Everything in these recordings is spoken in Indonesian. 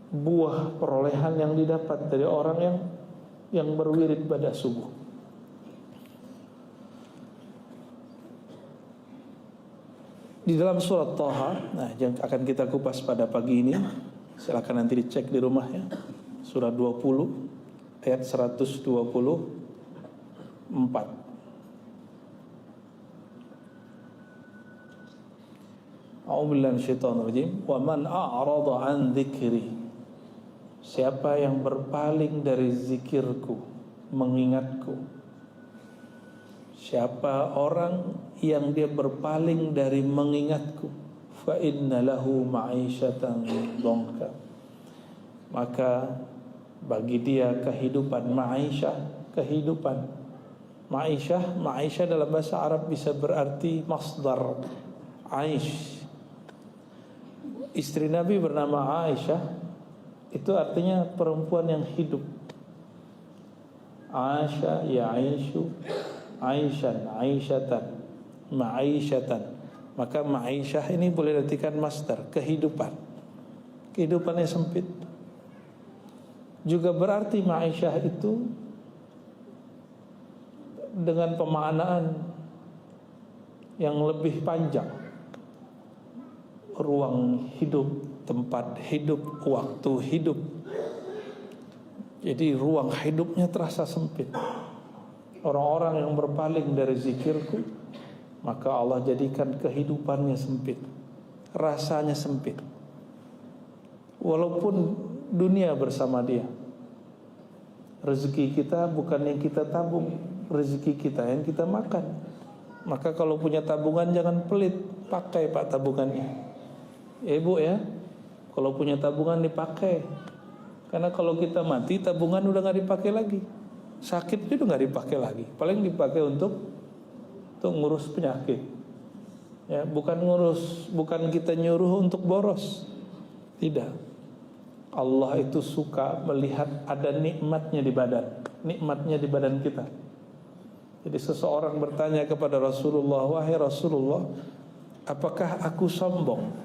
buah perolehan yang didapat dari orang yang berwirid pada subuh. Di dalam surat Thaha, nah yang akan kita kupas pada pagi ini, silakan nanti dicek di rumah ya. Surat 20 ayat 124. A'udzubillahi minasyaitonir rajim. Wa man a'rada an dzikri. Siapa yang berpaling dari zikirku, mengingatku. Siapa orang yang dia berpaling dari mengingatku, fa inna lahu ma'isyatan dhanka, maka bagi dia kehidupan ma'isyah, kehidupan ma'isyah dalam bahasa Arab bisa berarti masdar aish. Istri Nabi bernama Aisyah, itu artinya perempuan yang hidup. Aisha ya'ishu Aishan, Aisyatan, Ma'isyatan. Maka Ma'isyah ini boleh diartikan masdar, kehidupan. Kehidupannya sempit. Juga berarti Ma'isyah itu dengan pemaknaan yang lebih panjang. Ruang hidup, tempat hidup, waktu hidup. Jadi ruang hidupnya terasa sempit. Orang-orang yang berpaling dari zikirku, maka Allah jadikan kehidupannya sempit, rasanya sempit. Walaupun dunia bersama dia, rezeki kita bukan yang kita tabung, rezeki kita yang kita makan. Maka kalau punya tabungan jangan pelit, pakai pak tabungannya. Ibu ya, kalau punya tabungan dipakai. Karena kalau kita mati, tabungan udah gak dipakai lagi. Sakit itu nggak dipakai lagi, paling dipakai untuk ngurus penyakit. Ya, bukan kita nyuruh untuk boros. Tidak. Allah itu suka melihat ada nikmatnya di badan kita. Jadi seseorang bertanya kepada Rasulullah, wahai Rasulullah, apakah aku sombong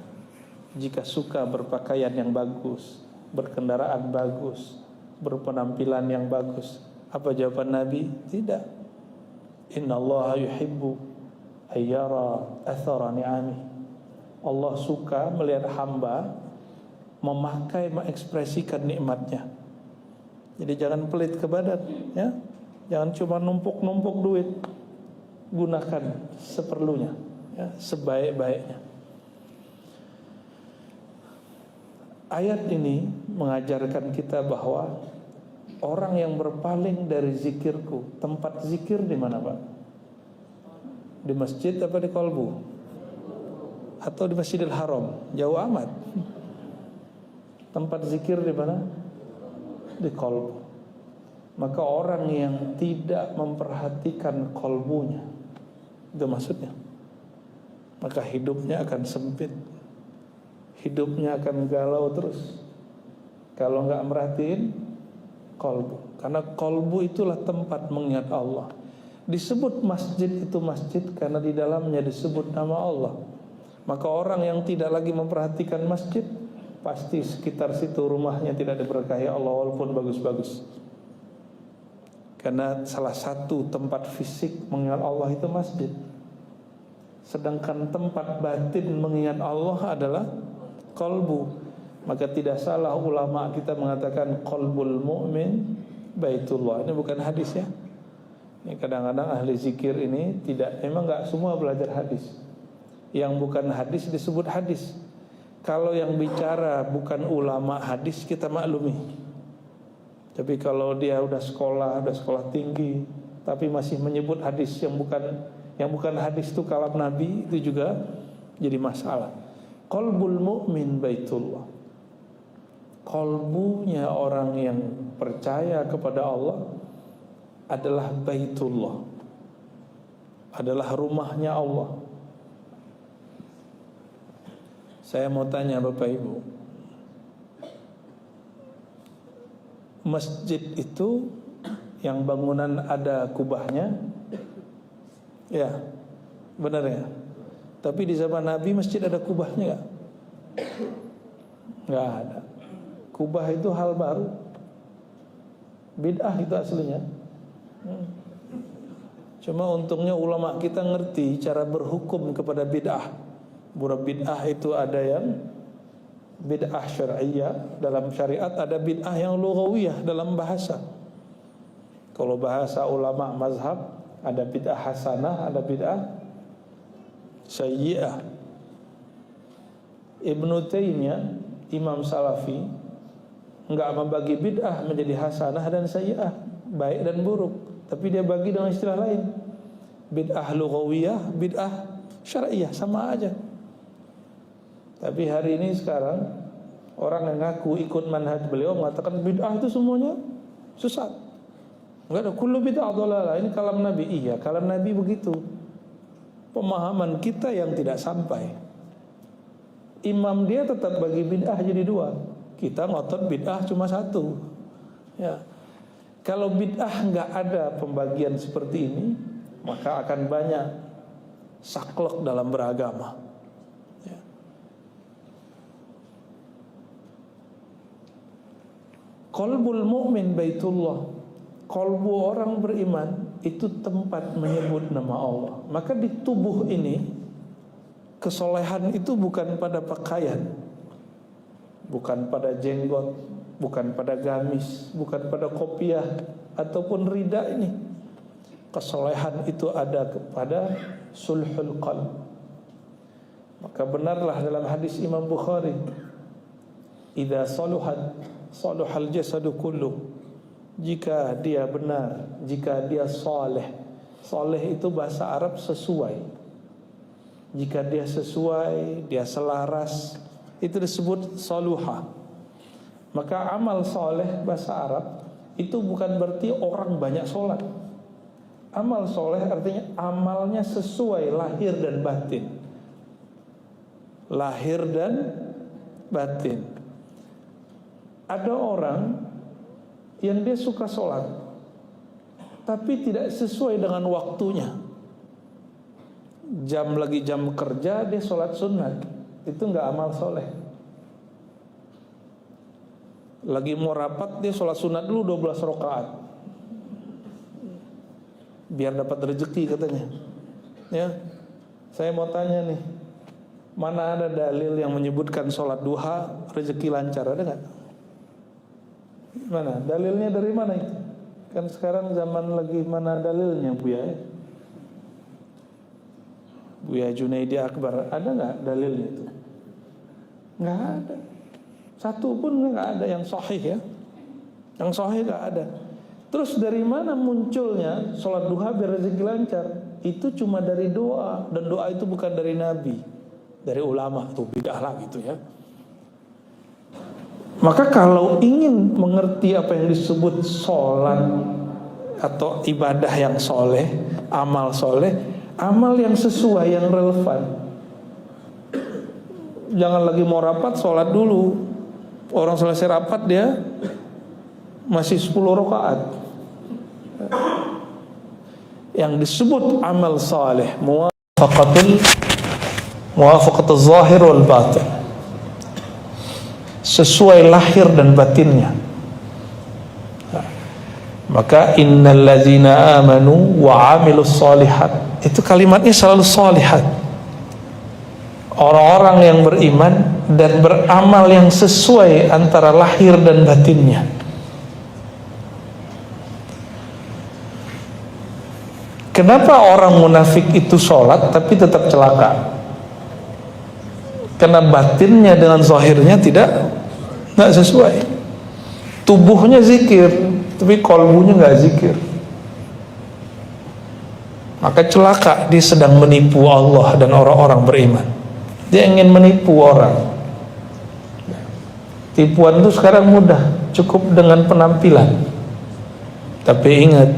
jika suka berpakaian yang bagus, berkendaraan bagus, berpenampilan yang bagus? Apa jawaban Nabi? Tidak. Innallaha yuhibbu ayyara athara ni'ami. Allah suka melihat hamba mengekspresikan nikmatnya. Jadi jangan pelit ke badan, ya. Jangan cuma numpuk-numpuk duit. Gunakan seperlunya, ya, sebaik-baiknya. Ayat ini mengajarkan kita bahwa orang yang berpaling dari zikirku, tempat zikir di mana pak? Di masjid apa di kolbu? Atau di Masjidil Haram? Jauh amat. Tempat zikir di mana? Di kolbu. Maka orang yang tidak memperhatikan kolbunya, itu maksudnya, maka hidupnya akan sempit, hidupnya akan galau terus. Kalau nggak merhatiin kolbu, karena kolbu itulah tempat mengingat Allah. Disebut masjid itu masjid karena di dalamnya disebut nama Allah. Maka orang yang tidak lagi memperhatikan masjid, pasti sekitar situ rumahnya tidak diberkahi Allah walaupun bagus-bagus. Karena salah satu tempat fisik mengingat Allah itu masjid. Sedangkan tempat batin mengingat Allah adalah kolbu. Maka tidak salah ulama kita mengatakan qalbul mu'min baitullah. Ini bukan hadis ya. Ini kadang-kadang ahli zikir ini memang nggak semua belajar hadis. Yang bukan hadis disebut hadis. Kalau yang bicara bukan ulama hadis kita maklumi. Tapi kalau dia udah sekolah tinggi, tapi masih menyebut hadis yang bukan hadis itu kalam Nabi, itu juga jadi masalah. Qalbul mu'min baitullah. Qalbunya orang yang percaya kepada Allah adalah baitullah, adalah rumahnya Allah. Saya mau tanya Bapak Ibu, masjid itu yang bangunan ada kubahnya, ya benar ya. Tapi di zaman Nabi masjid ada kubahnya nggak? Nggak ada. Kubah itu hal baru. Bid'ah itu aslinya. Cuma untungnya ulama kita ngerti cara berhukum kepada bid'ah. Bid'ah itu ada yang bid'ah syar'iyyah dalam syariat, ada bid'ah yang lughawiyah dalam bahasa. Kalau bahasa ulama mazhab ada bid'ah hasanah, ada bid'ah sayyi'ah. Ibnu Taimiyah, Imam Salafi, enggak membagi bid'ah menjadi hasanah dan sayyi'ah, baik dan buruk, tapi dia bagi dengan istilah lain. Bid'ah lughawiyah, bid'ah syar'iyyah, sama aja. Tapi hari ini sekarang orang yang ngaku ikut manhaj beliau mengatakan bid'ah itu semuanya sesat. Enggak ada, kullu bid'ah dhalalah. Ini kalam Nabi. Iya, kalam Nabi begitu. Pemahaman kita yang tidak sampai. Imam dia tetap bagi bid'ah jadi dua. Kita ngotot bid'ah cuma satu. Ya. Kalau bid'ah enggak ada pembagian seperti ini, maka akan banyak saklek dalam beragama. Ya. Qalbul mu'min baitullah. Kalbu orang beriman itu tempat menyebut nama Allah. Maka di tubuh ini kesolehan itu bukan pada pakaian, bukan pada jenggot, bukan pada gamis, bukan pada kopiah ataupun rida ini. Kesolehan itu ada kepada sulhul qalb. Maka benarlah dalam hadis Imam Bukhari, idza saluhat saluhal jasadu kullu. Jika dia benar, jika dia saleh. Saleh itu bahasa Arab sesuai. Jika dia sesuai, dia selaras, itu disebut saluha. Maka amal saleh bahasa Arab itu bukan berarti orang banyak sholat. Amal soleh artinya amalnya sesuai lahir dan batin. Lahir dan batin. Ada orang yang dia suka sholat tapi tidak sesuai dengan waktunya. Jam lagi jam kerja dia sholat sunat, itu enggak amal soleh. Lagi mau rapat dia sholat sunat dulu 12 rakaat biar dapat rezeki katanya. Ya, saya mau tanya nih, mana ada dalil yang menyebutkan sholat duha rezeki lancar, ada nggak? Mana dalilnya, dari mana itu? Kan sekarang zaman lagi mana dalilnya, Buya? Buya Junaidi Akbar, ada nggak dalilnya itu? Nggak ada. Satu pun nggak ada yang sahih ya. Yang sahih nggak ada. Terus dari mana munculnya sholat duha biar rezeki lancar? Itu cuma dari doa, dan doa itu bukan dari Nabi, dari ulama. Tuh bid'ah lah gitu ya. Maka kalau ingin mengerti apa yang disebut sholat atau ibadah yang soleh, amal soleh, amal yang sesuai, yang relevan. Jangan lagi mau rapat sholat dulu. Orang selesai rapat dia masih 10 rakaat. Yang disebut amal saleh muwafaqatul zahir wal batin, sesuai lahir dan batinnya. Maka innal ladzina amanu wa amilus solihat, itu kalimatnya selalu solihat. Orang-orang yang beriman dan beramal yang sesuai antara lahir dan batinnya. Kenapa orang munafik itu sholat tapi tetap celaka? Karena batinnya dengan zahirnya tidak sesuai. Tubuhnya zikir, tapi kalbunya nggak zikir. Maka celaka, dia sedang menipu Allah dan orang-orang beriman. Dia ingin menipu orang. Tipuan itu sekarang mudah, cukup dengan penampilan. Tapi ingat,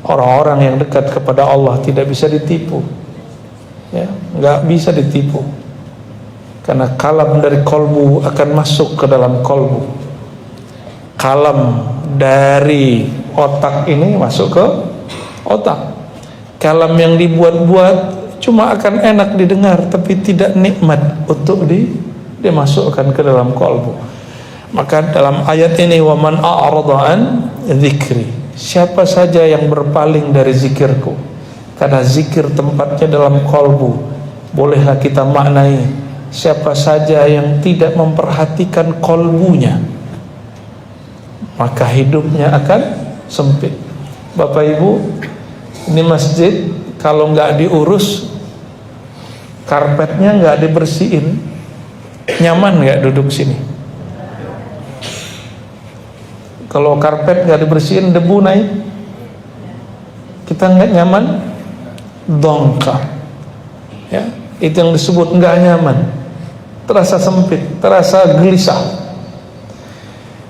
orang-orang yang dekat kepada Allah tidak bisa ditipu. Ya, nggak bisa ditipu. Karena kalam dari kolbu akan masuk ke dalam kolbu. Kalam dari otak ini masuk ke otak. Kalam yang dibuat-buat cuma akan enak didengar, tapi tidak nikmat untuk dimasukkan ke dalam kolbu. Maka dalam ayat ini, wa man a'rada an dzikri, siapa saja yang berpaling dari zikirku, karena zikir tempatnya dalam kolbu. Bolehlah kita maknai, siapa saja yang tidak memperhatikan kolbunya, maka hidupnya akan sempit. Bapak Ibu, ini masjid kalau nggak diurus, karpetnya nggak dibersihin, nyaman nggak duduk sini? Kalau karpet nggak dibersihin, debu naik, kita nggak nyaman, dongka, ya, itu yang disebut nggak nyaman, terasa sempit, terasa gelisah.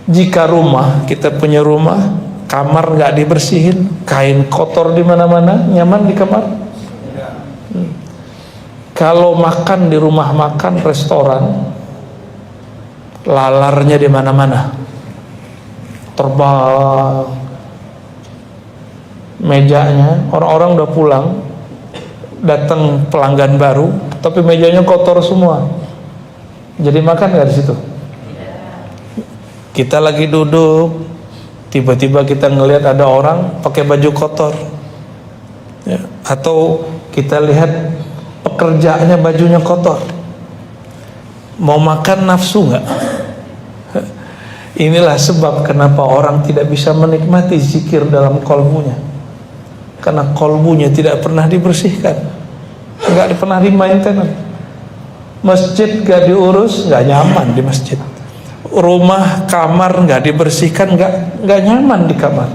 Jika rumah, kita punya rumah, kamar nggak dibersihin, kain kotor di mana-mana, nyaman di kamar? Kalau makan di rumah makan restoran, lalarnya di mana-mana, terbang, mejanya, orang-orang udah pulang, datang pelanggan baru, tapi mejanya kotor semua. Jadi makan nggak di situ? Kita lagi duduk, tiba-tiba kita ngelihat ada orang pakai baju kotor, ya. Atau kita lihat pekerjaannya bajunya kotor, mau makan nafsu nggak? Inilah sebab kenapa orang tidak bisa menikmati zikir dalam kolbunya, karena kolbunya tidak pernah dibersihkan, nggak pernah dimainkan. Masjid nggak diurus, nggak nyaman di masjid. Rumah, kamar nggak dibersihkan, nggak nyaman di kamar.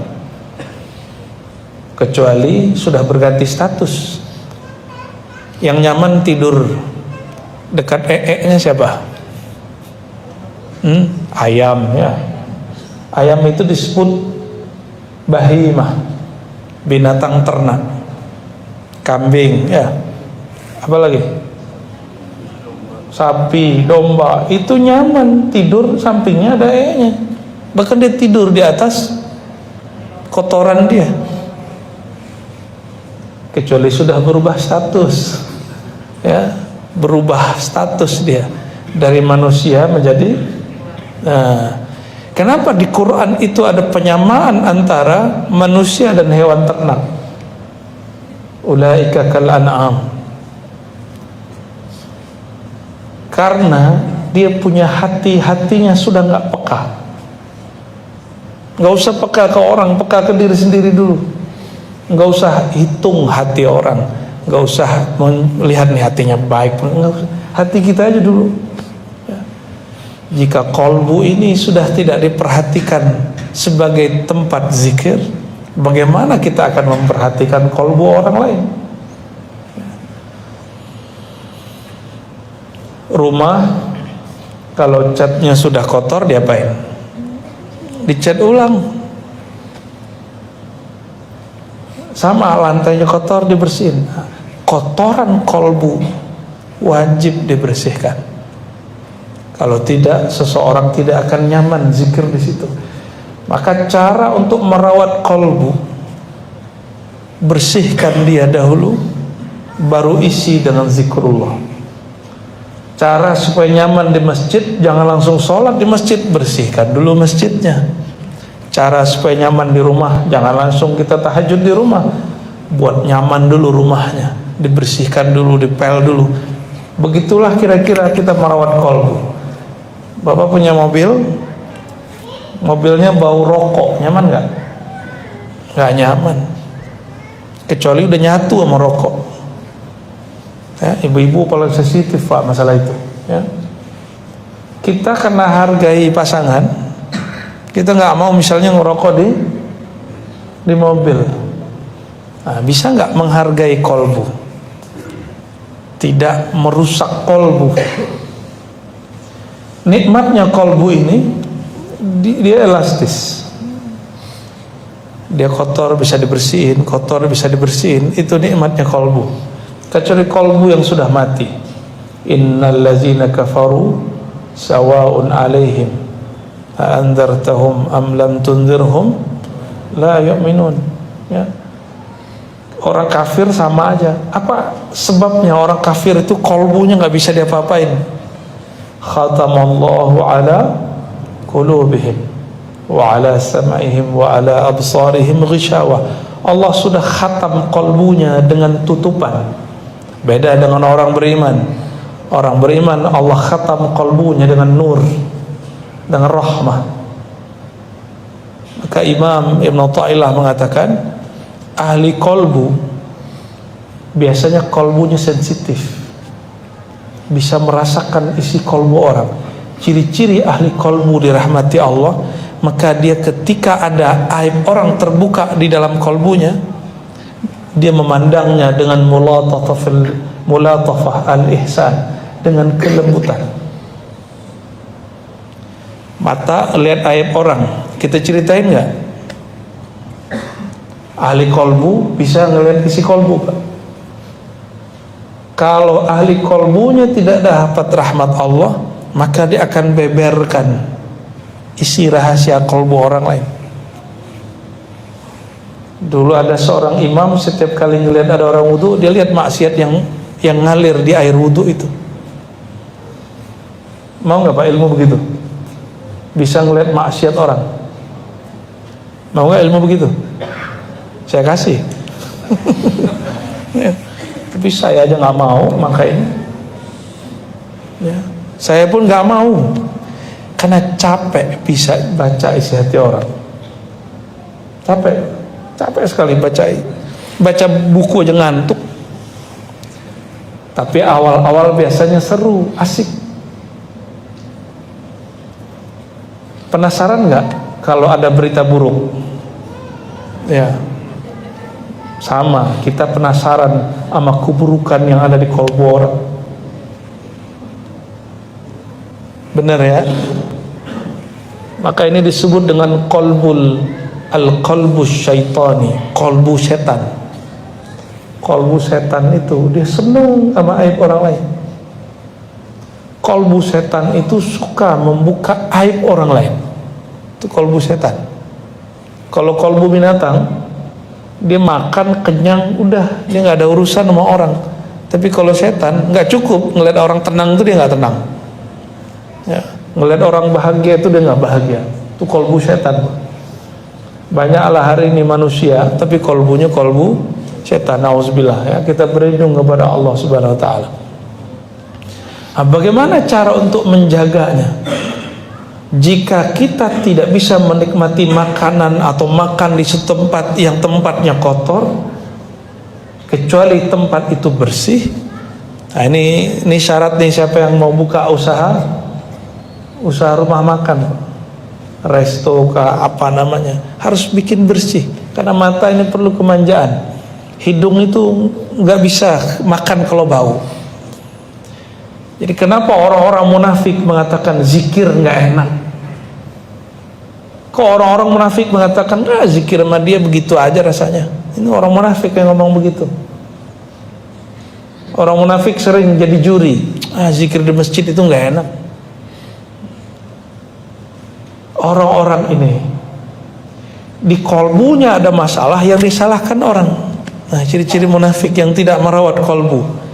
Kecuali sudah berganti status. Yang nyaman tidur dekat nya siapa? Ayam, ya. Ayam itu disebut bahimah, binatang ternak. Kambing, ya. Apa lagi? Sapi, domba, itu nyaman tidur sampingnya ada nya. Bahkan dia tidur di atas kotoran dia. Kecuali sudah berubah status, ya, berubah status dia dari manusia menjadi. Nah, kenapa di Quran itu ada penyamaan antara manusia dan hewan ternak? Ulaika kal an'am. Karena dia punya hatinya sudah nggak peka. Nggak usah peka ke orang, peka ke diri sendiri dulu. Nggak usah hitung hati orang, nggak usah melihat nih hatinya baik, nggak usah. Hati kita aja dulu. Jika kolbu ini sudah tidak diperhatikan sebagai tempat zikir, bagaimana kita akan memperhatikan kolbu orang lain? Rumah, kalau catnya sudah kotor, diapain? Dicat ulang. Sama, lantainya kotor, dibersihin. Kotoran kolbu wajib dibersihkan. Kalau tidak, seseorang tidak akan nyaman zikir di situ. Maka cara untuk merawat kolbu, bersihkan dia dahulu, baru isi dengan zikrullah. Cara supaya nyaman di masjid, jangan langsung sholat di masjid, bersihkan dulu masjidnya. Cara supaya nyaman di rumah, jangan langsung kita tahajud di rumah, buat nyaman dulu rumahnya, dibersihkan dulu, dipel dulu. Begitulah kira-kira kita merawat kolbu. Bapak punya mobil, mobilnya bau rokok, nyaman nggak? Nggak nyaman, kecuali udah nyatu sama rokok. Ya, ibu-ibu paling sensitif Pak masalah itu. Ya. Kita kena hargai pasangan, kita nggak mau misalnya ngerokok di mobil. Nah, bisa nggak menghargai kolbu, tidak merusak kolbu? Nikmatnya kolbu ini, dia elastis. Dia kotor bisa dibersihin, kotor bisa dibersihin. Itu nikmatnya kolbu. Kecuali kolbu yang sudah mati. Innal ladzina kafaru sawa'un 'alaihim a anzartahum am lam tunzirhum la yu'minun. Ya. Orang kafir sama aja. Apa sebabnya orang kafir itu kolbunya nggak bisa diapa-apain? Khatamallahu ala qulubihim wa ala sam'ihim wa ala absarihim ghishawah. Allah sudah khatam qalbunya dengan tutupan. Beda dengan orang beriman. Orang beriman Allah khatam qalbunya dengan nur, dengan rahmah. Maka Imam Ibn Athaillah mengatakan, ahli qalbu biasanya qalbunya sensitif, bisa merasakan isi qalbu orang. Ciri-ciri ahli qalbu dirahmati Allah, maka dia ketika ada aib orang terbuka di dalam qalbunya, dia memandangnya dengan mulatafah al-ihsan, dengan kelembutan. Mata lihat aib orang, kita ceritain nggak? Ahli qalbu bisa ngelihat isi qalbu, Pak. Kalau ahli qalbunya tidak dapat rahmat Allah, maka dia akan beberkan isi rahasia qalbu orang lain. Dulu ada seorang imam, setiap kali ngelihat ada orang wudu, dia lihat maksiat yang ngalir di air wudu itu. Mau nggak Pak ilmu begitu? Bisa ngelihat maksiat orang. Mau nggak ilmu begitu? Saya kasih. Ya. Tapi saya aja nggak mau, makanya ya, saya pun nggak mau karena capek bisa baca isi hati orang. Capek sekali baca buku aja ngantuk. Tapi awal-awal biasanya seru, asik. Penasaran nggak kalau ada berita buruk? Ya, sama, kita penasaran sama keburukan yang ada di qalbu orang. Benar ya? Maka ini disebut dengan al-qalbu syaitani, qalbu setan. Qalbu setan itu dia senang sama aib orang lain. Qalbu setan itu suka membuka aib orang lain. Itu qalbu setan. Kalau qalbu binatang, dia makan kenyang, udah, dia nggak ada urusan sama orang. Tapi kalau setan nggak cukup ngeliat orang tenang itu dia nggak tenang. Ya, ngeliat orang bahagia itu dia nggak bahagia. Itu qalbu setan. Banyaklah hari ini manusia, tapi qalbunya qalbu setan. Nauzubillah. Ya, kita berlindung kepada Allah Subhanahu Wa Taala. Nah, bagaimana cara untuk menjaganya? Jika kita tidak bisa menikmati makanan atau makan di setempat yang tempatnya kotor, kecuali tempat itu bersih. Nah, ini syarat nih, siapa yang mau buka usaha rumah makan, resto apa namanya, harus bikin bersih. Karena mata ini perlu kemanjaan. Hidung itu nggak bisa makan kalau bau. Jadi kenapa orang-orang munafik mengatakan zikir nggak enak? Kok orang-orang munafik mengatakan zikir sama dia begitu aja rasanya? Ini orang munafik yang ngomong begitu. Orang munafik sering jadi juri. Zikir di masjid itu nggak enak. Orang-orang ini di kolbunya ada masalah yang disalahkan orang. Nah, ciri-ciri munafik yang tidak merawat kolbu.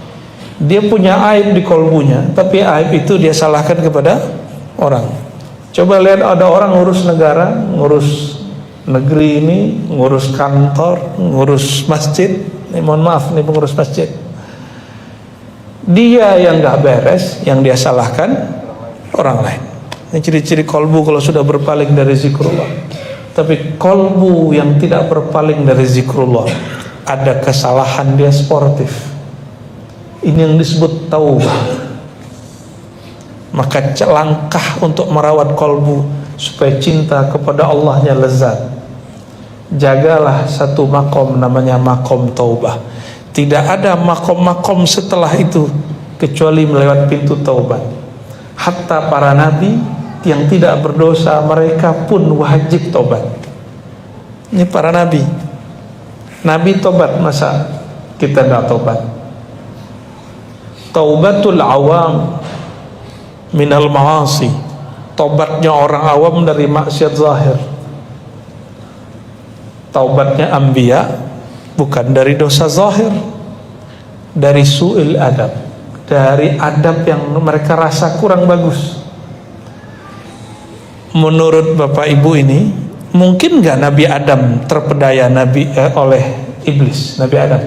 Dia punya aib di kolbunya, tapi aib itu dia salahkan kepada orang. Coba lihat ada orang ngurus negara, ngurus negeri ini, ngurus kantor, ngurus masjid. Mohon maaf nih pengurus masjid. Dia yang nggak beres, yang dia salahkan orang lain. Ini ciri-ciri kolbu kalau sudah berpaling dari zikrullah. Tapi kolbu yang tidak berpaling dari zikrullah, ada kesalahan dia sportif. Ini yang disebut taubah. Maka langkah untuk merawat kolbu supaya cinta kepada Allahnya lezat. Jagalah satu makom namanya makom taubah. Tidak ada makom-makom setelah itu kecuali melewat pintu taubat. Hatta para nabi yang tidak berdosa, mereka pun wajib taubat. Ini para nabi. Nabi taubat, masa kita tidak taubat? Taubatul awam minal ma'asi, taubatnya orang awam dari maksiat zahir. Taubatnya anbiya bukan dari dosa zahir, dari su'il adab, dari adab yang mereka rasa kurang bagus. menurut Bapak Ibu ini, mungkin nggak Nabi Adam terpedaya oleh iblis, Nabi Adam?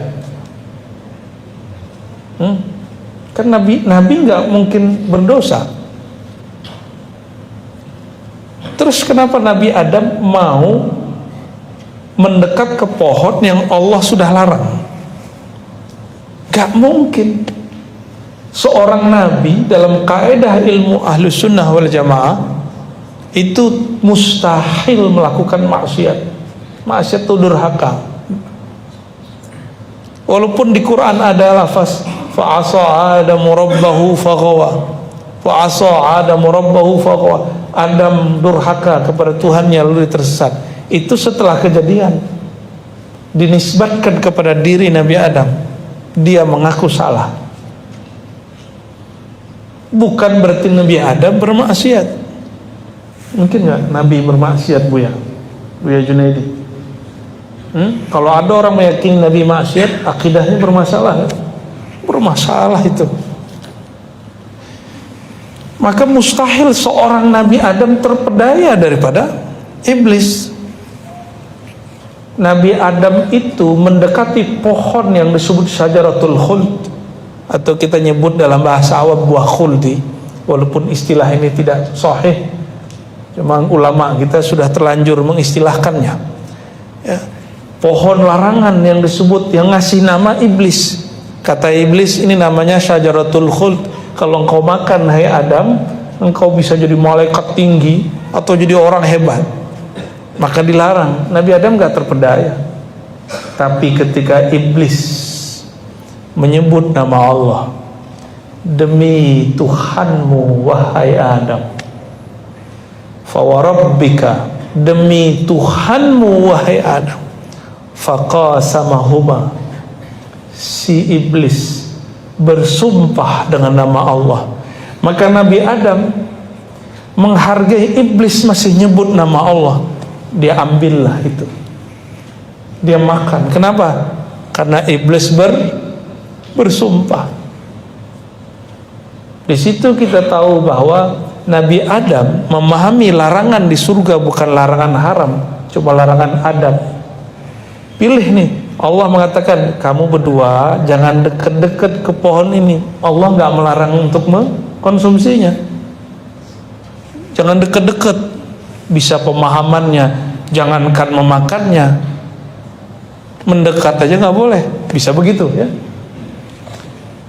Kan Nabi nggak mungkin berdosa. Terus kenapa Nabi Adam mau mendekat ke pohon yang Allah sudah larang? Gak mungkin. Seorang Nabi dalam kaidah ilmu Ahlus Sunnah wal Jamaah itu mustahil melakukan maksiat. Maksiat itu durhaka. Walaupun di Quran ada lafaz fa'asa Adamu rabbahu faghawa, fa'asa Adamu rabbahu faghawa, Adam durhaka kepada Tuhannya lalu tersesat. Itu setelah kejadian, dinisbatkan kepada diri Nabi Adam. Dia mengaku salah. Bukan berarti Nabi Adam bermaksiat. Mungkin nggak Nabi bermaksiat, Buya Junaidi? Kalau ada orang meyakini Nabi maksiat, akidahnya bermasalah. Bermasalah itu. Maka mustahil seorang Nabi Adam terpedaya daripada iblis. Nabi Adam itu mendekati pohon yang disebut syajaratul khuld, atau kita nyebut dalam bahasa awam buah khuldi, walaupun istilah ini tidak sahih, cuma ulama kita sudah terlanjur mengistilahkannya ya. Pohon larangan yang disebut, yang ngasih nama iblis. Kata iblis, ini namanya syajaratul khuld. Kalau engkau makan, hai Adam, engkau bisa jadi malaikat tinggi atau jadi orang hebat. Maka dilarang. Nabi Adam gak terpedaya. Tapi ketika iblis menyebut nama Allah, demi Tuhanmu wahai Adam, fawarabbika, demi Tuhanmu wahai Adam, faqasamahuma, si iblis bersumpah dengan nama Allah. Maka Nabi Adam menghargai iblis masih nyebut nama Allah. Dia ambillah itu, dia makan. Kenapa? Karena iblis bersumpah. Di situ kita tahu bahwa Nabi Adam memahami larangan di surga bukan larangan haram, cuma larangan adab. Pilih nih, Allah mengatakan kamu berdua jangan deket-deket ke pohon ini. Allah nggak melarang untuk mengkonsumsinya. Jangan deket-deket. Bisa pemahamannya, jangankan memakannya, mendekat aja nggak boleh. Bisa begitu ya.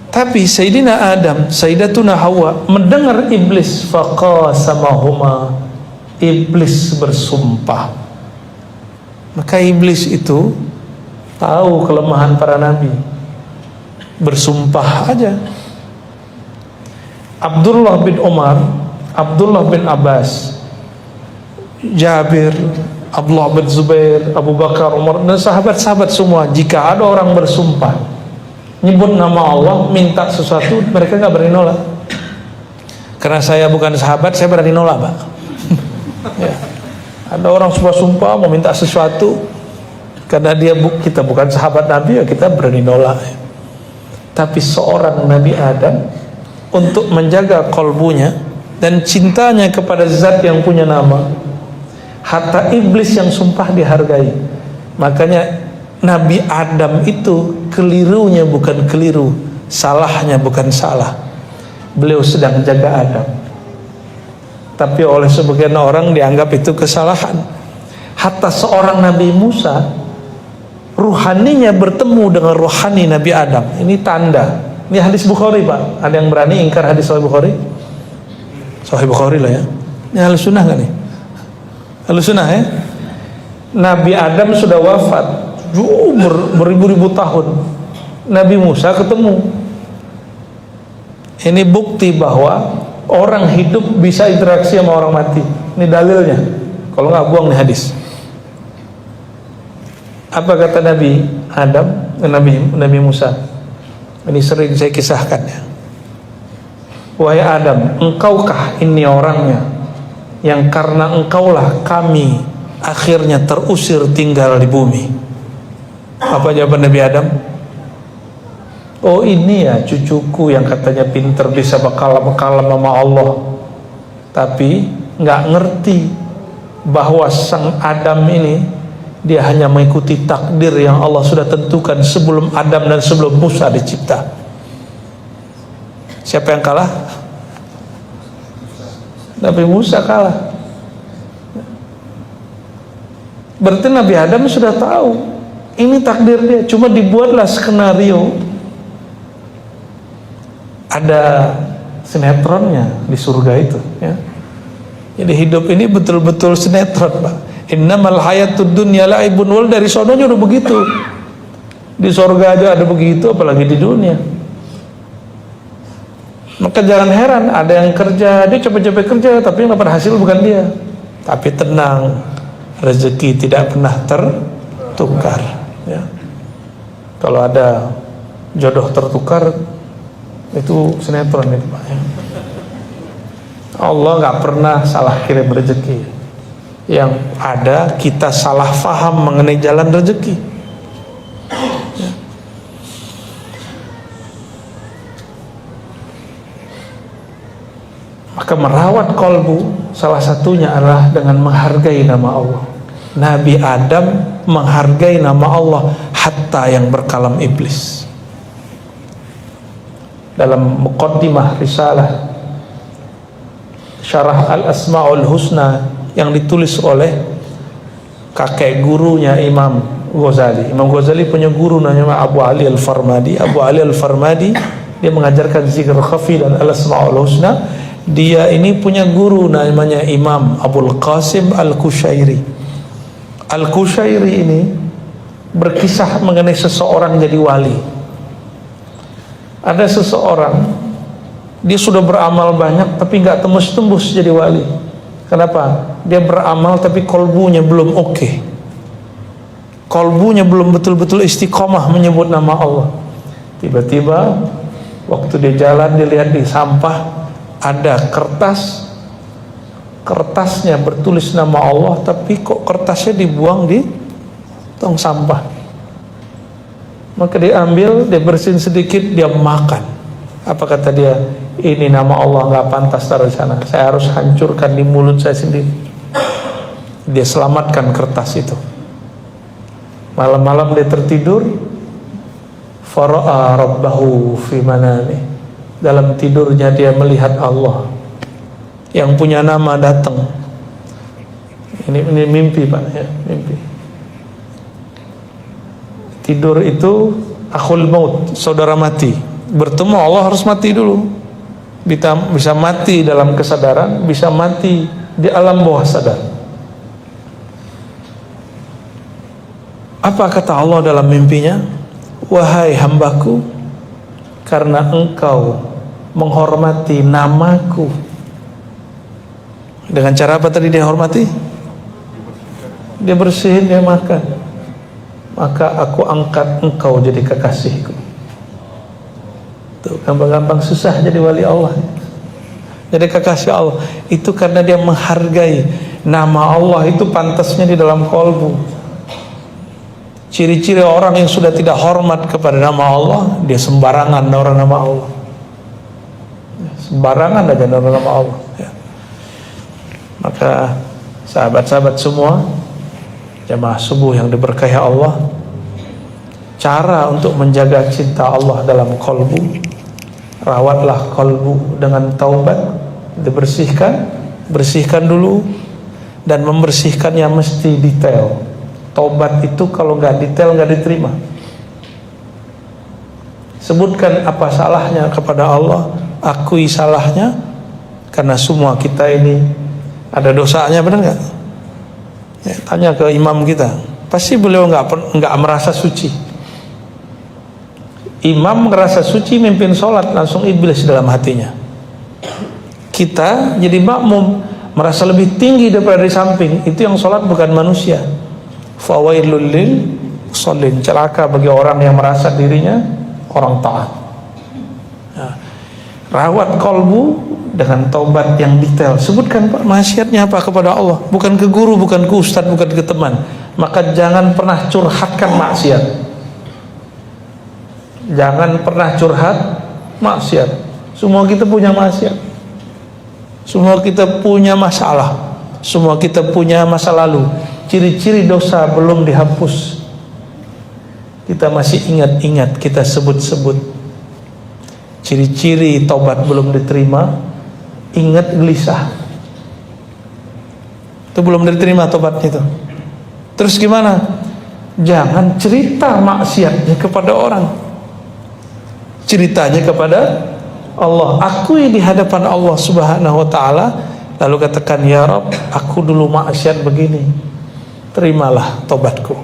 Tapi Sayyidina Adam, Sayyidatuna Hawa mendengar iblis, faqasamahuma, iblis bersumpah. Maka iblis itu tahu kelemahan para nabi, bersumpah aja. Abdullah bin Umar, Abdullah bin Abbas, Jabir, Abdullah bin Zubair, Abu Bakar, Umar, dan sahabat-sahabat semua, jika ada orang bersumpah nyebut nama Allah, minta sesuatu, mereka gak berani nolak. Karena saya bukan sahabat, saya berani nolak, Pak. Ya. Ada orang sumpah mau minta sesuatu, karena kita bukan sahabat Nabi, ya kita berani nolak. Tapi seorang Nabi Adam, untuk menjaga kolbunya dan cintanya kepada zat yang punya nama, hatta iblis yang sumpah dihargai. Makanya Nabi Adam itu kelirunya bukan keliru, salahnya bukan salah. Beliau sedang jaga Adam, tapi oleh sebagian orang dianggap itu kesalahan. Hatta seorang Nabi Musa, ruhaninya bertemu dengan ruhani Nabi Adam. Ini tanda. Ini hadis Bukhari, Pak. Ada yang berani ingkar hadis Sahih Bukhari? Sahih Bukhari lah ya. Ini Ahlus Sunnah kan nih? Ahlus Sunnah ya. Nabi Adam sudah wafat beribu-ribu tahun. Nabi Musa ketemu. Ini bukti bahwa orang hidup bisa interaksi sama orang mati. Ini dalilnya. Kalau nggak, buang nih hadis. Apa kata Nabi Adam, Nabi Musa? Ini sering saya kisahkan ya. Wahai Adam, engkaukah ini orangnya yang karena engkaulah kami akhirnya terusir tinggal di bumi? Apa jawaban Nabi Adam? Oh, ini ya cucuku yang katanya pinter, bisa bekalam sama Allah, tapi nggak ngerti bahwa sang Adam ini dia hanya mengikuti takdir yang Allah sudah tentukan sebelum Adam dan sebelum Musa dicipta. Siapa yang kalah? Nabi Musa kalah. Berarti Nabi Adam sudah tahu ini takdir dia, cuma dibuatlah skenario. Ada sinetronnya di surga itu, ya. Jadi hidup ini betul-betul sinetron, Pak. Innamal hayatud dunya la'ibun wal, dari sononya udah begitu. Di surga aja ada begitu, apalagi di dunia. Maka jangan heran ada yang kerja, dia capek-capek kerja tapi yang dapat hasil bukan dia. Tapi tenang, rezeki tidak pernah tertukar, ya. Kalau ada jodoh tertukar itu sinetron itu, Pak, ya. Allah nggak pernah salah kirim rezeki. Yang ada kita salah faham mengenai jalan rezeki, ya. Maka merawat kolbu salah satunya adalah dengan menghargai nama Allah. Nabi Adam menghargai nama Allah hatta yang berkalam iblis. Dalam muqaddimah risalah Syarah Al-Asma'ul Husna yang ditulis oleh kakek gurunya Imam Ghazali. Imam Ghazali punya guru namanya Abu Ali Al-Farmadi. Abu Ali Al-Farmadi dia mengajarkan zikr khafi dan Al-Asma'ul Husna. Dia ini punya guru namanya Imam Abul Qasim Al-Kushairi. Al-Kushairi ini berkisah mengenai seseorang jadi wali. Ada seseorang, dia sudah beramal banyak tapi nggak tembus-tembus jadi wali. Kenapa? Dia beramal tapi kolbunya belum oke. Kolbunya belum betul-betul istiqomah menyebut nama Allah. Tiba-tiba waktu dia jalan, dia lihat di sampah ada kertasnya bertulis nama Allah, tapi kok kertasnya dibuang di tong sampah. Maka dia ambil, dia bersihin sedikit, dia makan. Apa kata dia? Ini nama Allah nggak pantas taruh di sana. Saya harus hancurkan di mulut saya sendiri. Dia selamatkan kertas itu. Malam-malam dia tertidur. Fara'a rabbahu fi manami. Dalam tidurnya dia melihat Allah yang punya nama datang. Ini mimpi, Pak, ya, mimpi. Tidur itu akhul maut, saudara mati. Bertemu Allah harus mati dulu. Bisa mati dalam kesadaran, bisa mati di alam bawah sadar. Apa kata Allah dalam mimpinya? Wahai hambaku, karena engkau menghormati namaku. Dengan cara apa tadi dia hormati? Dia bersihin, dia makan. Maka aku angkat engkau jadi kekasihku. Tuh, gampang-gampang susah jadi wali Allah. Jadi kekasih Allah. Itu karena dia menghargai nama Allah, itu pantasnya di dalam kolbu. Ciri-ciri orang yang sudah tidak hormat kepada nama Allah, dia sembarangan orang nama Allah. Sembarangan aja orang nama Allah, ya. Maka sahabat-sahabat semua, jamaah subuh yang diberkahi Allah, cara untuk menjaga cinta Allah dalam kolbu, rawatlah kolbu dengan taubat, bersihkan dulu, dan membersihkannya mesti detail. Taubat itu kalau nggak detail nggak diterima. Sebutkan apa salahnya kepada Allah, akui salahnya, karena semua kita ini ada dosanya, benar nggak? Ya, tanya ke imam kita, pasti beliau nggak merasa suci. Imam merasa suci mimpin sholat, langsung iblis dalam hatinya. Kita jadi makmum merasa lebih tinggi daripada di samping, itu yang sholat bukan manusia. Fawailul lil musallin, celaka bagi orang yang merasa dirinya orang taat. Nah, rawat kolbu dengan taubat yang detail. Sebutkan, Pak, maksiatnya apa kepada Allah, bukan ke guru, bukan ke ustadz, bukan ke teman. Maka jangan pernah curhatkan maksiat. Jangan pernah curhat maksiat. Semua kita punya maksiat. Semua kita punya masalah, semua kita punya masa lalu. Ciri-ciri dosa belum dihapus, kita masih ingat-ingat, kita sebut-sebut. Ciri-ciri taubat belum diterima, ingat gelisah. Itu belum diterima taubatnya itu. Terus gimana? Jangan cerita maksiatnya kepada orang, ceritanya kepada Allah. Akui di hadapan Allah Subhanahu wa ta'ala, lalu katakan, ya Rabb, aku dulu maksiat begini, terimalah taubatku.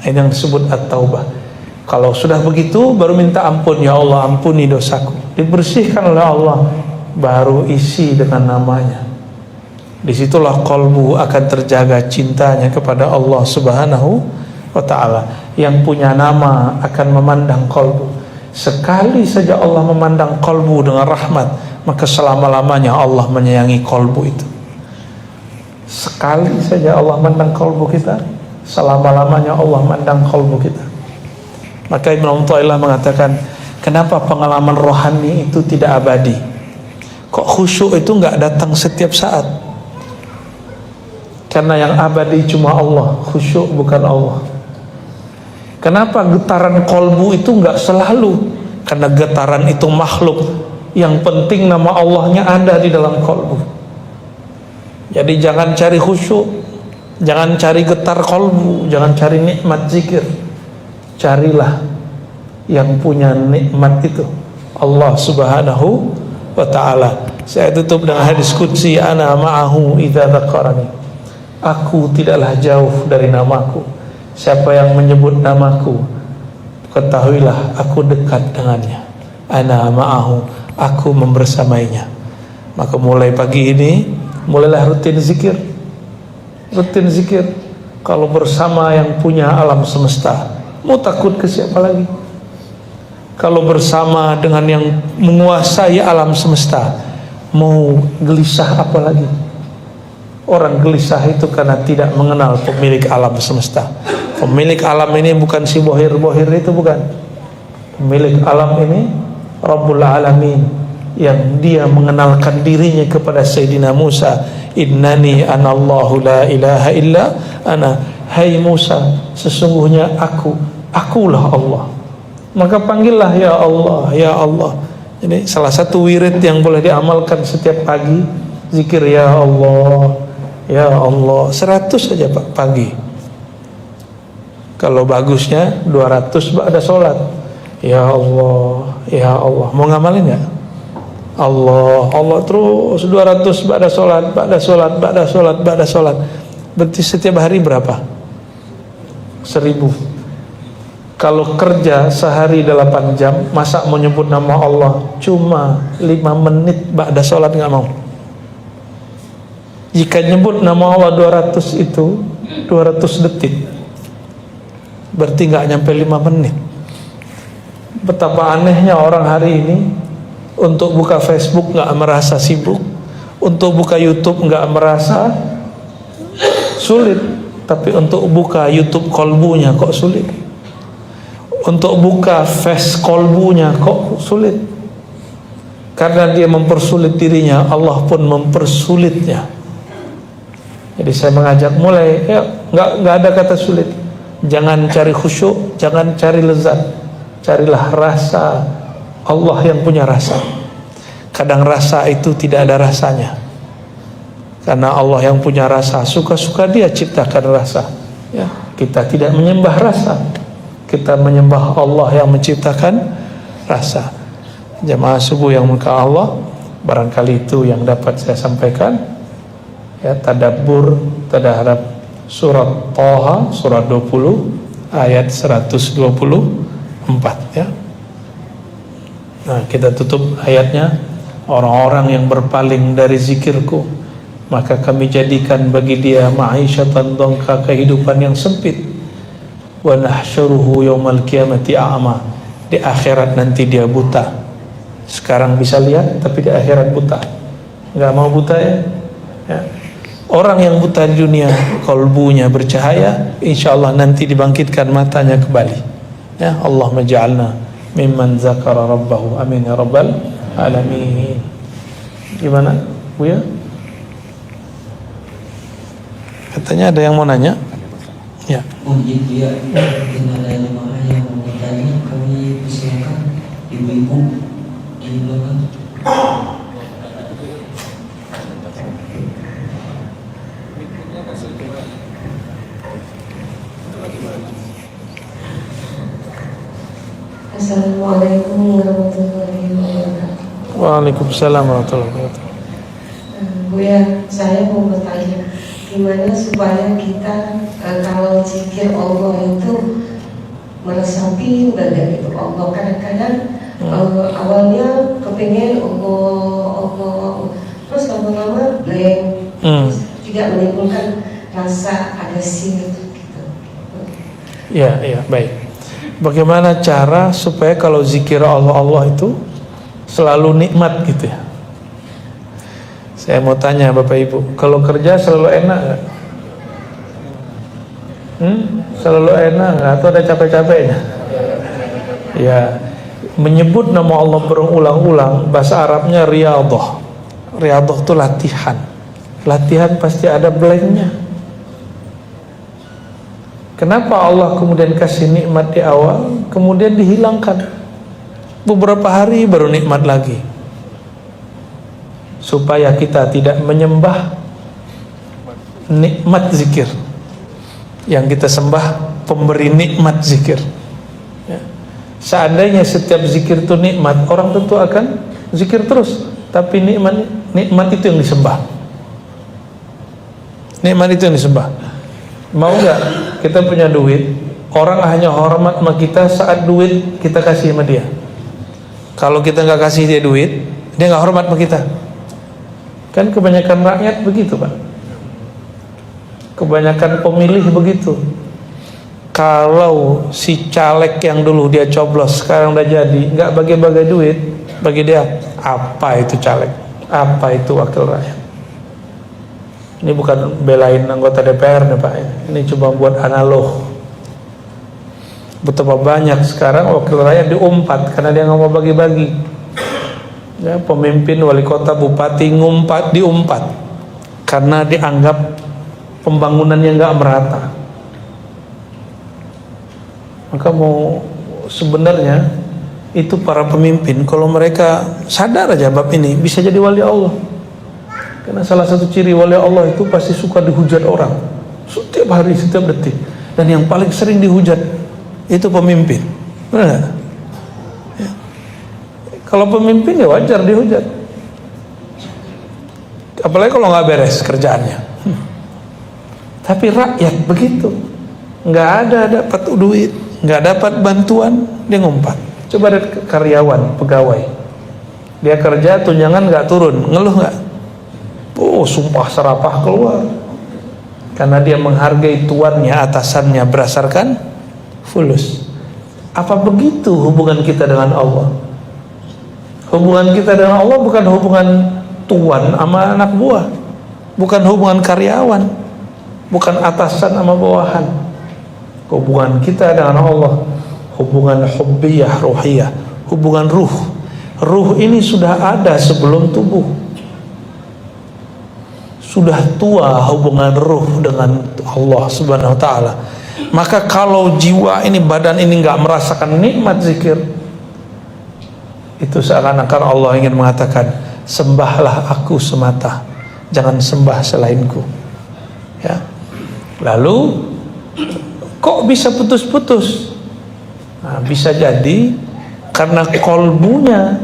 Ini yang disebut at-taubah. Kalau sudah begitu, baru minta ampun, ya Allah, ampuni dosaku, dibersihkan oleh Allah, baru isi dengan namanya. Disitulah qalbu akan terjaga cintanya kepada Allah Subhanahu wa ta'ala. Yang punya nama akan memandang qalbu. Sekali saja Allah memandang qalbu dengan rahmat, maka selama-lamanya Allah menyayangi qalbu itu. Sekali saja Allah memandang qalbu kita, selama-lamanya Allah memandang qalbu kita. Maka Ibnu Athaillah mengatakan, kenapa pengalaman rohani itu tidak abadi? Kok khusyuk itu enggak datang setiap saat? Karena yang abadi cuma Allah, khusyuk bukan Allah. Kenapa getaran kolbu itu enggak selalu? Karena getaran itu makhluk. Yang penting nama Allahnya ada di dalam kolbu. Jadi jangan cari khusyuk, jangan cari getar kolbu, jangan cari nikmat zikir. Carilah yang punya nikmat itu, Allah Subhanahu wa ta'ala. Saya tutup dengan hadis qudsi, ana ma'ahu idza dzakarani. Aku tidaklah jauh dari namaku. Siapa yang menyebut namaku, ketahuilah aku dekat dengannya. Ana ma'ahu, aku membersamainya. Maka mulai pagi ini, mulailah rutin zikir. Rutin zikir. Kalau bersama yang punya alam semesta, mau takut ke siapa lagi? Kalau bersama dengan yang menguasai alam semesta, mau gelisah apa lagi? Orang gelisah itu karena tidak mengenal pemilik alam semesta. Pemilik alam ini bukan si bohir-bohir itu, bukan. Pemilik alam ini Rabbul Alamin, yang dia mengenalkan dirinya kepada Sayyidina Musa. Innani anallahu la ilaha illa ana. Hai Musa, sesungguhnya akulah Allah. Maka panggillah ya Allah, ya Allah. Jadi salah satu wirid yang boleh diamalkan setiap pagi, zikir ya Allah, ya Allah, 100 saja Pak pagi. Kalau bagusnya 200 ba'da sholat. Ya Allah, ya Allah. Mau ngamalin nggak? Allah, Allah terus 200 ba'da sholat, ba'da sholat, ba'da sholat, ba'da sholat. Berarti setiap hari berapa? 1000. Kalau kerja sehari 8 jam, masa mau nyebut nama Allah cuma 5 menit ba'da sholat, nggak mau? Jika nyebut nama Allah 200 itu 200 detik, berarti nggak nyampe 5 menit. Betapa anehnya orang hari ini, untuk buka Facebook nggak merasa sibuk, untuk buka YouTube nggak merasa sulit, tapi untuk buka YouTube kolbunya kok sulit, untuk buka face kolbunya kok sulit. Karena dia mempersulit dirinya, Allah pun mempersulitnya. Jadi saya mengajak mulai, ya nggak ada kata sulit. Jangan cari khusyuk, jangan cari lezat, carilah rasa. Allah yang punya rasa. Kadang rasa itu tidak ada rasanya, karena Allah yang punya rasa, suka-suka dia ciptakan rasa. Ya, kita tidak menyembah rasa, kita menyembah Allah yang menciptakan rasa. Jamaah subuh yang muka Allah, barangkali itu yang dapat saya sampaikan. Ya, tadabbur terhadap surat Thaha, surat 20 ayat 124 ya. Nah, kita tutup ayatnya. Orang-orang yang berpaling dari zikirku, maka kami jadikan bagi dia ma'isyatan dhanka, kehidupan yang sempit. Wa nahsyuruhu yaumal qiyamati a'ma. Di akhirat nanti dia buta. Sekarang bisa lihat, tapi di akhirat buta. Enggak mau buta ya? Ya. Orang yang buta di dunia, kalbunya bercahaya, insyaallah nanti dibangkitkan matanya kembali. Ya, Allah maj'alna mimman zakara rabbahu. Amin ya rabbal alamin. Gimana? Bu ya? Katanya ada yang mau nanya? Ya. Oh gitu ya, mungkin ada jemaah yang mau bertanya, kami persilakan ibu-ibu di belakang. Assalamualaikum warahmatullahi wabarakatuh. Waalaikumsalam warahmatullahi wabarakatuh. Bu ya, saya mau bertanya, gimana supaya kita kalau zikir Allah itu meresapi dari itu Allah. Kadang-kadang awalnya kepengen Allah, terus lama-lama blank, terus tidak menimbulkan rasa ada sini gitu. Ya, baik. Bagaimana cara supaya kalau zikir Allah itu selalu nikmat gitu ya? Saya mau tanya Bapak Ibu, kalau kerja selalu enak gak? Selalu enak gak? Atau ada capek-capeknya? Ya, menyebut nama Allah berulang-ulang, bahasa Arabnya riyadhah. Riyadhah itu latihan. Latihan pasti ada blanknya. Kenapa Allah kemudian kasih nikmat di awal, kemudian dihilangkan beberapa hari baru nikmat lagi, supaya kita tidak menyembah nikmat zikir. Yang kita sembah pemberi nikmat zikir ya. Seandainya setiap zikir itu nikmat, orang tentu akan zikir terus. Tapi nikmat itu yang disembah. Nikmat itu yang disembah. Mau nggak kita punya duit, orang hanya hormat sama kita saat duit kita kasih sama dia. Kalau kita nggak kasih dia duit, dia nggak hormat sama kita. Kan kebanyakan rakyat begitu Pak. Kebanyakan pemilih begitu. Kalau si caleg yang dulu dia coblos sekarang udah jadi, nggak bagi-bagi duit, bagi dia apa itu caleg, apa itu wakil rakyat. Ini bukan belain anggota DPR nih Pak, ini cuma buat analog. Betapa banyak sekarang wakil rakyat diumpat karena dia nggak mau bagi-bagi. Ya, pemimpin, wali kota, bupati diumpat karena dianggap pembangunannya nggak merata. Maka mau sebenarnya itu para pemimpin kalau mereka sadar aja bab ini bisa jadi wali Allah. Karena salah satu ciri wali Allah itu pasti suka dihujat orang setiap hari, setiap detik. Dan yang paling sering dihujat itu pemimpin. Benar gak? Ya. Kalau pemimpin ya wajar dihujat. Apalagi kalau nggak beres kerjaannya. Tapi rakyat begitu, nggak ada dapat duit, nggak dapat bantuan, dia ngumpat. Coba lihat karyawan, pegawai, dia kerja tunjangan nggak turun, ngeluh nggak? Oh, sumpah serapah keluar. Karena dia menghargai tuannya, atasannya berdasarkan fulus. Apa begitu hubungan kita dengan Allah? Hubungan kita dengan Allah bukan hubungan tuan sama anak buah, bukan hubungan karyawan, bukan atasan sama bawahan. Hubungan kita dengan Allah hubungan hubbiyah, ruhiyah, hubungan ruh. Ruh ini sudah ada sebelum tubuh. Sudah tua hubungan ruh dengan Allah Subhanahu wa ta'ala. Maka kalau jiwa ini, badan ini nggak merasakan nikmat zikir, itu seakan-akan Allah ingin mengatakan, sembahlah aku semata, jangan sembah selainku ya. Lalu kok bisa putus-putus? Nah, bisa jadi karena kolbunya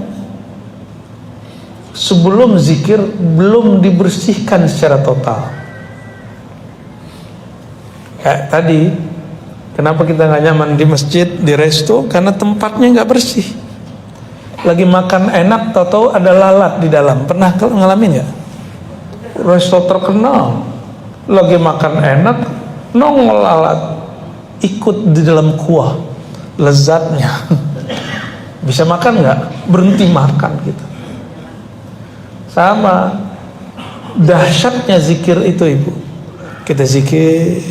sebelum zikir belum dibersihkan secara total. Kayak tadi, kenapa kita nggak nyaman di masjid, di resto? Karena tempatnya nggak bersih. Lagi makan enak, tahu-tahu ada lalat di dalam. Pernah ngalamin nggak? Resto terkenal, lagi makan enak, nongol lalat, ikut di dalam kuah, lezatnya. Bisa makan nggak? Berhenti makan gitu. Sama dahsyatnya zikir itu Ibu. Kita zikir,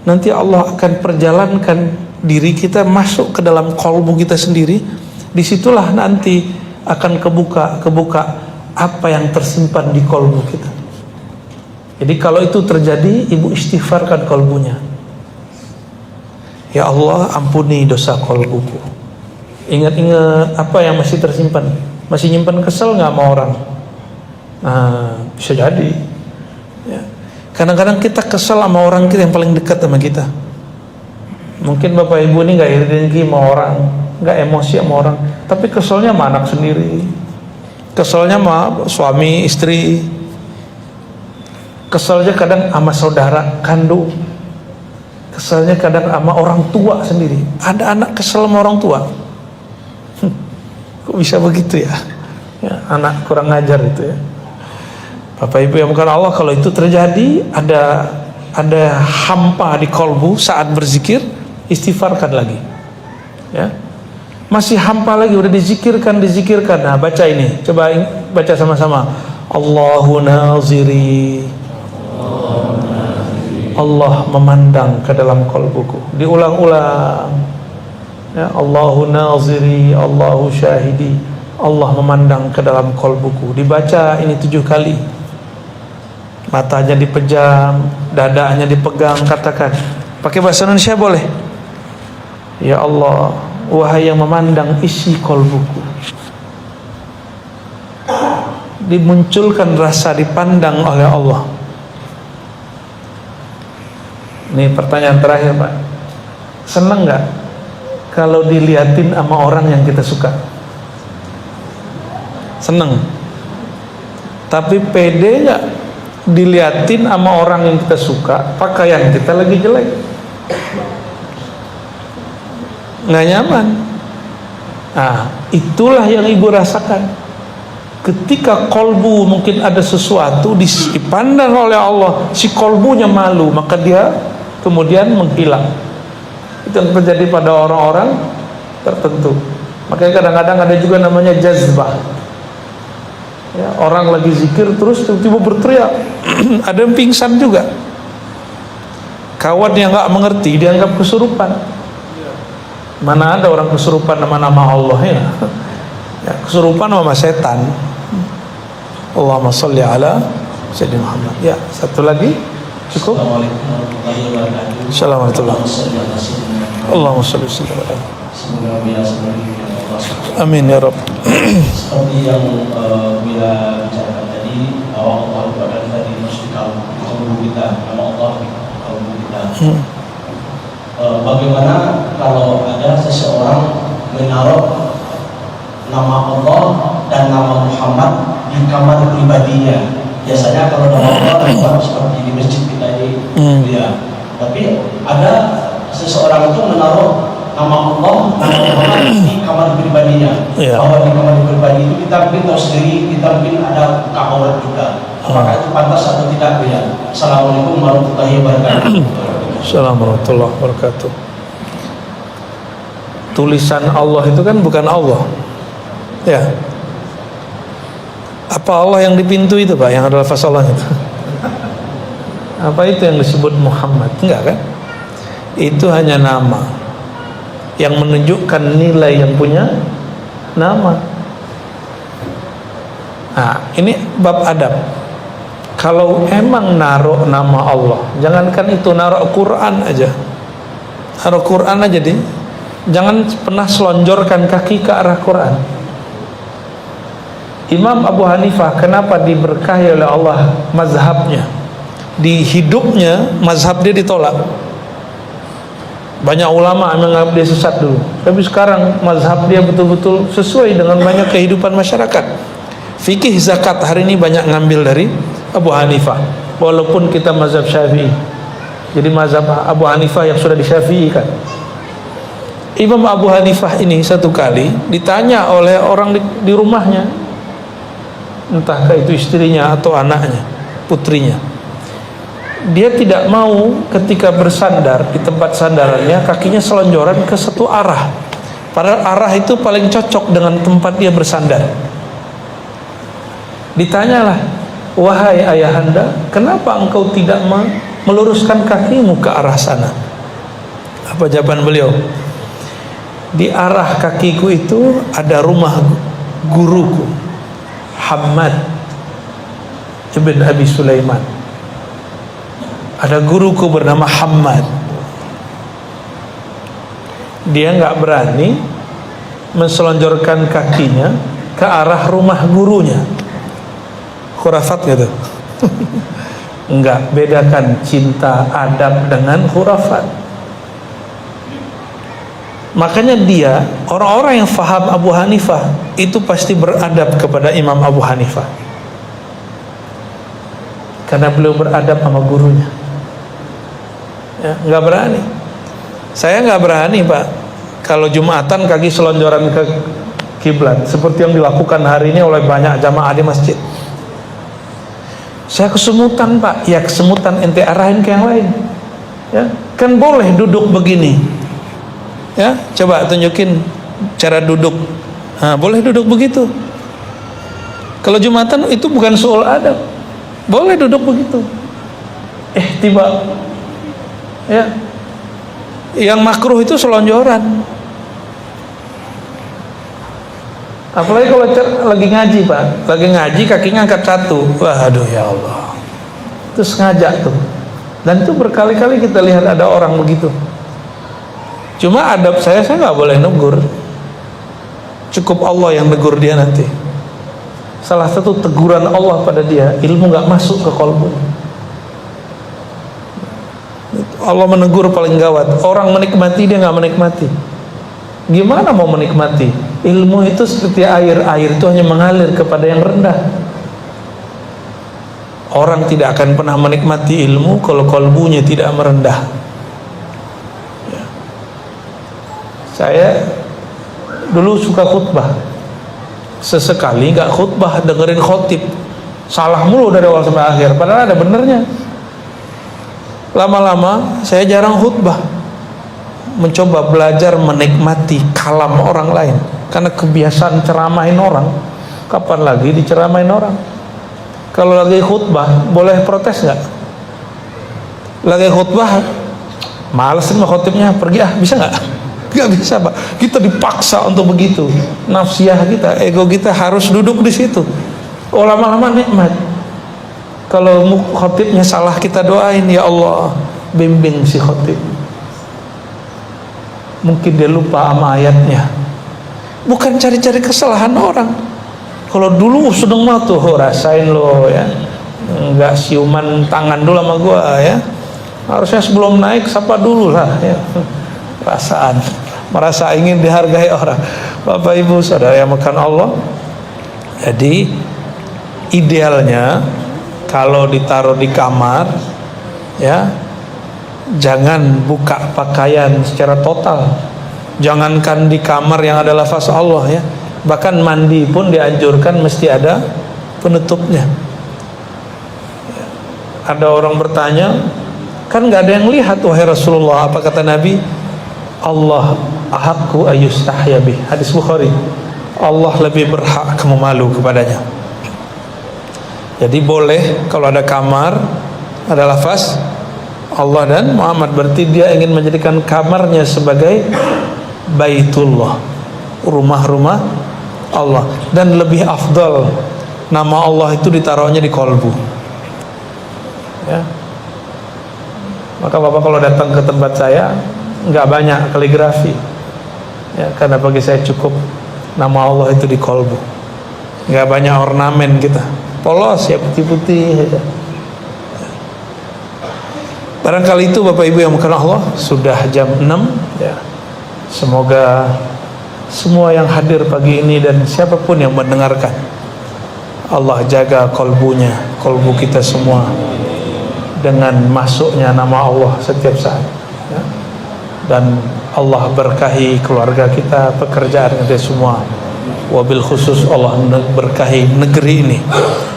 nanti Allah akan perjalankan diri kita masuk ke dalam kolbu kita sendiri. Disitulah nanti akan kebuka apa yang tersimpan di kolbu kita. Jadi kalau itu terjadi, ibu istighfarkan kolbunya. Ya Allah, ampuni dosa kolbuku. Ingat-ingat apa yang masih tersimpan. Masih nyimpan kesel nggak sama orang? Nah, bisa jadi. Ya. Kadang-kadang kita kesel sama orang kita yang paling dekat sama kita. Mungkin bapak ibu ini nggak iri dengki sama orang, nggak emosi sama orang, tapi keselnya sama anak sendiri, keselnya sama suami istri, keselnya kadang sama saudara kandung, keselnya kadang sama orang tua sendiri. Ada anak kesel sama orang tua, kok bisa begitu ya? Ya, anak kurang ngajar itu ya. Bapak ibu yang bukan Allah, kalau itu terjadi, ada hampa di kolbu saat berzikir, istighfarkan lagi. Ya. Masih hampa lagi, udah dizikirkan. Nah, baca ini. Coba baca sama-sama. Allahu naziri. Allah memandang ke dalam kolbuku. Diulang-ulang. Ya, Allahu naziri, Allahu syahidi. Allah memandang ke dalam kolbuku. Dibaca ini 7 kali. Matanya dipejam, dadanya dipegang, katakan. Pakai bahasa Indonesia boleh. Ya Allah, wahai yang memandang isi kolbuku, dimunculkan rasa dipandang oleh Allah. Ini pertanyaan terakhir, Pak. Senang nggak kalau diliatin sama orang yang kita suka? Senang. Tapi pede nggak diliatin sama orang yang kita suka, pakaian kita lagi jelek? Nggak nyaman. Nah, itulah yang ibu rasakan. Ketika kolbu mungkin ada sesuatu dipandang oleh Allah, si kolbunya malu, maka dia kemudian menghilang. Itu yang terjadi pada orang-orang tertentu. Makanya kadang-kadang ada juga namanya jazbah. Ya, orang lagi zikir terus tiba-tiba berteriak. Ada yang pingsan juga. Kawan yang nggak mengerti dianggap kesurupan. Mana ada orang kesurupan nama-nama Allah ya? Ya, kesurupan sama setan. Allahumma sholli ala Sayyidina Muhammad. Ya, satu lagi cukup. Assalamualaikum warahmatullahi wabarakatuh. Allahumma sholli ala. Amin ya Rabb. Seperti yang bila bicarakan tadi, Allah adalah tadi masuk kalbu kita, nama Allah kalbu kita. Bagaimana kalau ada seseorang menaruh nama Allah dan nama Muhammad di kamar pribadinya? Biasanya kalau nama Allah seperti di masjid kita ini, ya. Tapi ada seseorang itu menaruh nama Allah dan nama Muhammad di kamar pribadinya. Bahwa di kamar pribadi itu kita mungkin tahu sendiri, kita mungkin ada buka aurat juga. Apakah itu pantas atau tidak? Ya. Assalamualaikum warahmatullahi wabarakatuh. Assalamualaikum warahmatullahi wabarakatuh. Tulisan Allah itu kan bukan Allah. Ya. Apa Allah yang di pintu itu, Pak, yang adalah lafaz Allah itu? Apa itu yang disebut Muhammad? Enggak kan? Itu hanya nama yang menunjukkan nilai yang punya nama. Nah, ini bab adab. Kalau emang naruh nama Allah, jangankan itu, naruh Quran aja. Naruh Quran aja deh. Jangan pernah selonjorkan kaki ke arah Quran. Imam Abu Hanifah kenapa diberkahi oleh Allah mazhabnya? Di hidupnya mazhab dia ditolak. Banyak ulama menganggap dia sesat dulu, tapi sekarang mazhab dia betul-betul sesuai dengan banyak kehidupan masyarakat. Fikih zakat hari ini banyak ngambil dari Abu Hanifah, walaupun kita mazhab Syafi'i. Jadi mazhab Abu Hanifah yang sudah disyafi'ikan. Imam Abu Hanifah ini satu kali ditanya oleh orang di rumahnya, entahkah itu istrinya atau anaknya, putrinya. Dia tidak mau ketika bersandar di tempat sandarannya kakinya selonjoran ke satu arah. Padahal arah itu paling cocok dengan tempat dia bersandar. Ditanyalah, wahai ayahanda, kenapa engkau tidak meluruskan kakimu ke arah sana? Apa jawaban beliau? Di arah kakiku itu ada rumah guruku, Hammad ibn Abi Sulaiman. Ada guruku bernama Hammad. Dia nggak berani menselonjorkan kakinya ke arah rumah gurunya. Khurafat gitu. Enggak, bedakan cinta adab dengan khurafat. Makanya dia, orang-orang yang faham Abu Hanifah itu pasti beradab kepada Imam Abu Hanifah, karena beliau beradab sama gurunya. Ya, nggak berani. Saya nggak berani, Pak, kalau Jumatan kaki selonjoran ke kiblat seperti yang dilakukan hari ini oleh banyak jamaah di masjid. Saya kesemutan, Pak. Ya kesemutan, ente arahin ke yang lain. Ya, kan boleh duduk begini. Ya, coba tunjukin cara duduk. Nah, boleh duduk begitu. Kalau Jumatan itu bukan soal adab. Boleh duduk begitu. Tiba. Ya. Yang makruh itu selonjoran. Apalagi kalau lagi ngaji, Pak. Lagi ngaji kakinya angkat satu. Waduh, ya Allah. Itu sengaja tuh. Dan itu berkali-kali kita lihat ada orang begitu. Cuma adab saya nggak boleh negur. Cukup Allah yang negur dia nanti. Salah satu teguran Allah pada dia, ilmu nggak masuk ke kolbu. Allah menegur paling gawat. Orang menikmati, dia nggak menikmati. Gimana mau menikmati? Ilmu itu seperti air. Air itu hanya mengalir kepada yang rendah. Orang tidak akan pernah menikmati ilmu kalau kolbunya tidak merendah. Saya dulu suka khutbah. Sesekali gak khutbah, dengerin khotib. Salah mulu dari awal sampai akhir, padahal ada benernya. Lama-lama saya jarang khutbah, mencoba belajar menikmati kalam orang lain. Karena kebiasaan ceramahin orang, kapan lagi diceramahin orang? Kalau lagi khutbah, boleh protes gak? Lagi khutbah, males sama khotibnya, pergi bisa gak? Gak bisa, Pak. Kita dipaksa untuk begitu. Nafsiyah kita, ego kita harus duduk di situ. Lama-lama nikmat. Kalau khotibnya salah, kita doain, ya Allah, bimbing si khotib. Mungkin dia lupa sama ayatnya. Bukan cari-cari kesalahan orang. Kalau dulu sedang mau tuh, rasain lo ya. Enggak siuman tangan dulu sama gua ya. Harusnya sebelum naik sapa dulu lah ya. Perasaan merasa ingin dihargai orang. Bapak Ibu Saudara yang makan Allah, jadi idealnya kalau ditaruh di kamar ya, jangan buka pakaian secara total. Jangankan di kamar yang ada lafaz Allah ya, bahkan mandi pun dianjurkan mesti ada penutupnya. Ada orang bertanya, kan nggak ada yang lihat wahai Rasulullah. Apa kata Nabi? Allah ahaqqu ayyustahya bih. Hadis Bukhari. Allah lebih berhak kamu malu kepadanya. Jadi boleh kalau ada kamar, ada lafaz Allah dan Muhammad, berarti dia ingin menjadikan kamarnya sebagai Baitullah, rumah-rumah Allah. Dan lebih afdal nama Allah itu ditaruhnya di kolbu ya. Maka Bapak kalau datang ke tempat saya, nggak banyak kaligrafi ya, karena bagi saya cukup nama Allah itu di kolbu. Nggak banyak ornamen kita, polos ya, putih-putih aja. Barangkali itu Bapak Ibu yang makan Allah, sudah jam 6 ya. Semoga semua yang hadir pagi ini dan siapapun yang mendengarkan, Allah jaga kolbunya, kolbu kita semua, dengan masuknya nama Allah setiap saat ya. Dan Allah berkahi keluarga kita, pekerjaan kita semua. Wabil khusus Allah berkahi negeri ini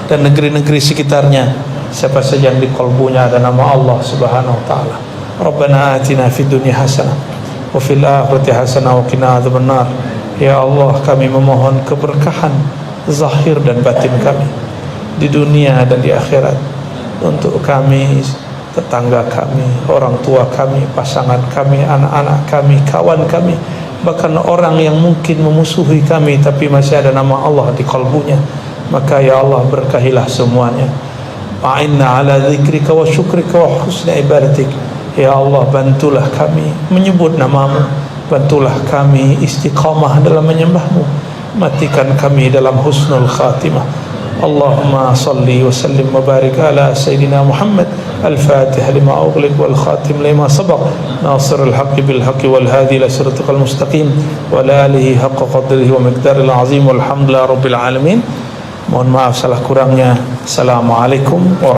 dan negeri-negeri sekitarnya. Siapa saja yang di kolbunya ada nama Allah Subhanahu wa taala. Rabbana atina fid dunya hasanah wa fil akhirati hasanah wa qina adzabannar. Ya Allah, kami memohon keberkahan zahir dan batin kami di dunia dan di akhirat untuk kami, tetangga kami, orang tua kami, pasangan kami, anak-anak kami, kawan kami, bahkan orang yang mungkin memusuhi kami tapi masih ada nama Allah di kalbunya. maka ya Allah berkahilah semuanya. A'inna ala dzikrika wa syukrika wa husni ibadatik. Ya Allah, bantulah kami menyebut namamu, bantulah kami istiqamah dalam menyembahmu, matikan kami dalam husnul khatimah. Allahumma salli wa sallim wa barik ala Sayyidina Muhammad al-Fatih lima ughliq wal khatim lima sabaq nasir al-haqqi bil haqqi wal hadi ila siratikal mustaqim wa ala alihi haqqa qadrihi wa miqdaril azim walhamdulillahi rabbil alamin. Mohon maaf salah kurangnya. Assalamualaikum warahmatullahi wabarakatuh.